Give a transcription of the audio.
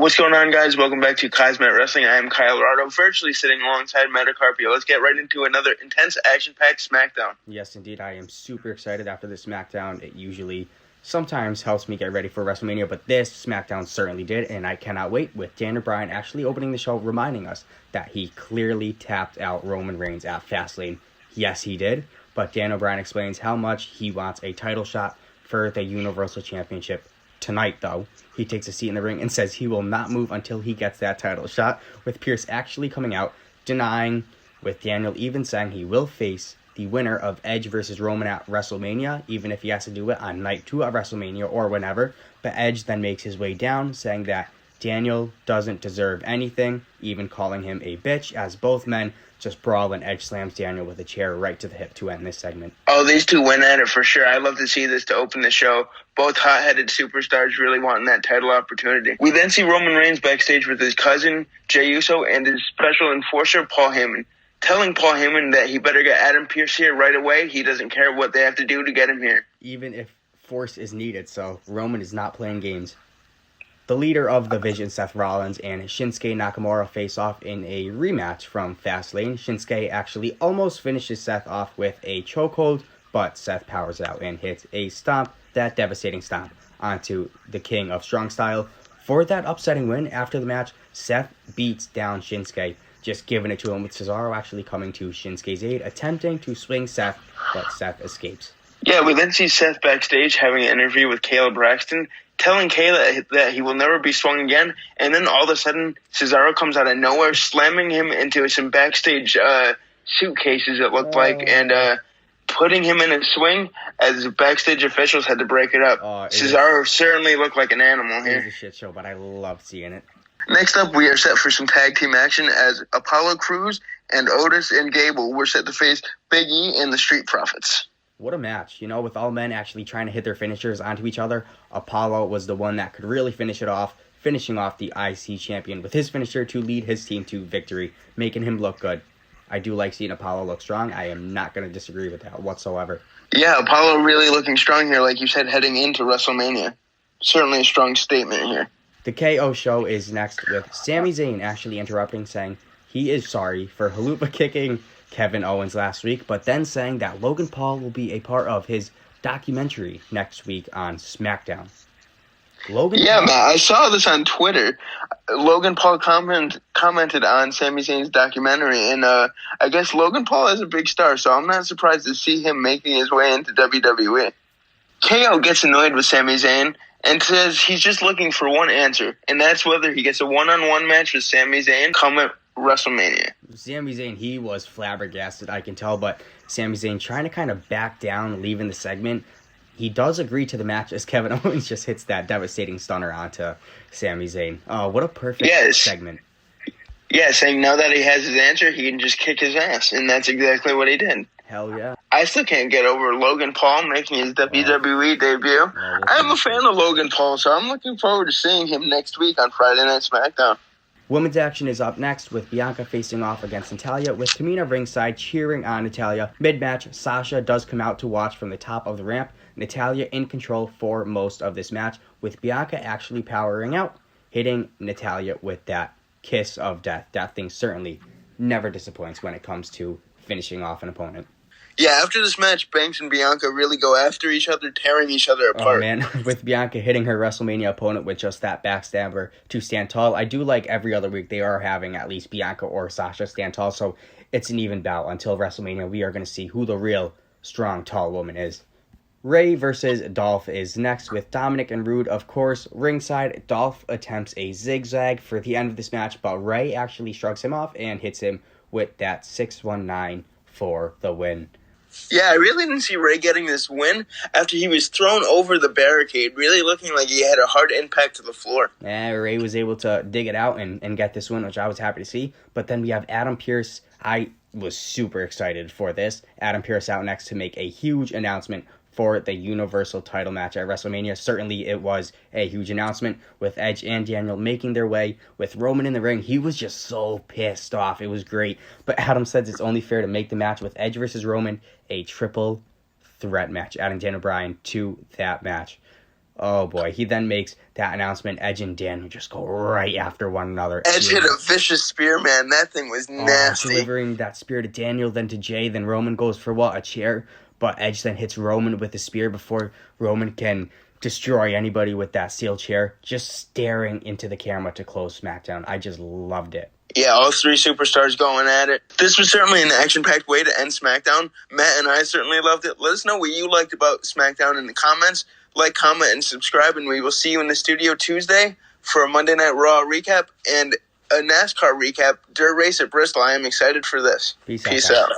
What's going on, guys? Welcome back to Cosmet Wrestling. I am Kyle Rado, virtually sitting alongside Metacarpio. Let's get right into another intense, action-packed SmackDown. Yes, indeed. I am super excited after this SmackDown. It usually sometimes helps me get ready for WrestleMania, but this SmackDown certainly did, and I cannot wait, with Daniel Bryan actually opening the show, reminding us that he clearly tapped out Roman Reigns at Fastlane. Yes, he did, but Daniel Bryan explains how much he wants a title shot for the Universal Championship. Tonight, though, he takes a seat in the ring and says he will not move until he gets that title shot, with Pierce actually coming out, denying, with Daniel even saying he will face the winner of Edge versus Roman at WrestleMania, even if he has to do it on night 2 of WrestleMania or whenever. But Edge then makes his way down, saying that Daniel doesn't deserve anything, even calling him a bitch, as both men just brawl and Edge slams Daniel with a chair right to the hip to end this segment. Oh, these two went at it for sure. I love to see this to open the show. Both hot-headed superstars really wanting that title opportunity. We then see Roman Reigns backstage with his cousin, Jey Uso, and his special enforcer, Paul Heyman, telling Paul Heyman that he better get Adam Pearce here right away. He doesn't care what they have to do to get him here, even if force is needed, so Roman is not playing games. The leader of the Vision, Seth Rollins, and Shinsuke Nakamura face off in a rematch from Fastlane. Shinsuke actually almost finishes Seth off with a chokehold, but Seth powers out and hits a stomp, that devastating stomp, onto the King of Strong Style. For that upsetting win after the match, Seth beats down Shinsuke, just giving it to him, with Cesaro actually coming to Shinsuke's aid, attempting to swing Seth, but Seth escapes. Yeah, we then see Seth backstage having an interview with Kayla Braxton, telling Kayla that he will never be swung again, and then all of a sudden, Cesaro comes out of nowhere, slamming him into some backstage suitcases, it looked like, and putting him in a swing, as backstage officials had to break it up. Cesaro certainly looked like an animal here. It was a shit show, but I loved seeing it. Next up, we are set for some tag team action, as Apollo Crews and Otis and Gable were set to face Big E and the Street Profits. What a match, with all men actually trying to hit their finishers onto each other. Apollo was the one that could really finish it off, finishing off the IC champion with his finisher to lead his team to victory, making him look good. I do like seeing Apollo look strong. I am not going to disagree with that whatsoever. Yeah, Apollo really looking strong here, like you said, heading into WrestleMania. Certainly a strong statement here. The KO show is next, with Sami Zayn actually interrupting, saying he is sorry for halupa kicking Kevin Owens last week, but then saying that Logan Paul will be a part of his documentary next week on SmackDown. Man, I saw this on Twitter. Logan Paul commented on Sami Zayn's documentary, and I guess Logan Paul is a big star, so I'm not surprised to see him making his way into WWE. KO gets annoyed with Sami Zayn and says he's just looking for one answer, and that's whether he gets a one-on-one match with Sami Zayn come at WrestleMania. Sami Zayn, he was flabbergasted, I can tell, but Sami Zayn trying to kind of back down, leaving the segment. He does agree to the match as Kevin Owens just hits that devastating stunner onto Sami Zayn. Oh, what a perfect segment. Yeah, saying now that he has his answer, he can just kick his ass, and that's exactly what he did. Hell yeah. I still can't get over Logan Paul making his WWE debut. I'm a fan of Logan Paul, so I'm looking forward to seeing him next week on Friday Night SmackDown. Women's action is up next, with Bianca facing off against Natalya, with Tamina ringside cheering on Natalya. Mid-match, Sasha does come out to watch from the top of the ramp. Natalya in control for most of this match, with Bianca actually powering out, hitting Natalya with that kiss of death. That thing certainly never disappoints when it comes to finishing off an opponent. Yeah, after this match, Banks and Bianca really go after each other, tearing each other apart. Oh, man, with Bianca hitting her WrestleMania opponent with just that backstabber to stand tall. I do like every other week they are having at least Bianca or Sasha stand tall, so it's an even bout. Until WrestleMania, we are going to see who the real strong, tall woman is. Ray versus Dolph is next, with Dominic and Rude, of course, ringside. Dolph attempts a zigzag for the end of this match, but Ray actually shrugs him off and hits him with that 619 for the win. Yeah, I really didn't see Ray getting this win after he was thrown over the barricade, really looking like he had a hard impact to the floor. Yeah, Ray was able to dig it out and get this win, which I was happy to see. But then we have Adam Pearce. I was super excited for this. Adam Pearce out next to make a huge announcement for the Universal title match at WrestleMania. Certainly it was a huge announcement, with Edge and Daniel making their way, with Roman in the ring. He was just so pissed off. It was great. But Adam says it's only fair to make the match with Edge versus Roman a triple threat match, adding Daniel Bryan to that match. Oh boy, he then makes that announcement. Edge and Daniel just go right after one another. Edge hit a vicious spear, man. That thing was nasty. Delivering that spear to Daniel, then to Jay, then Roman goes for what? A chair? But Edge then hits Roman with the spear before Roman can destroy anybody with that steel chair. Just staring into the camera to close SmackDown. I just loved it. Yeah, all three superstars going at it. This was certainly an action-packed way to end SmackDown. Matt and I certainly loved it. Let us know what you liked about SmackDown in the comments. Like, comment, and subscribe, and we will see you in the studio Tuesday for a Monday Night Raw recap and a NASCAR recap. Dirt race at Bristol. I am excited for this. Peace out.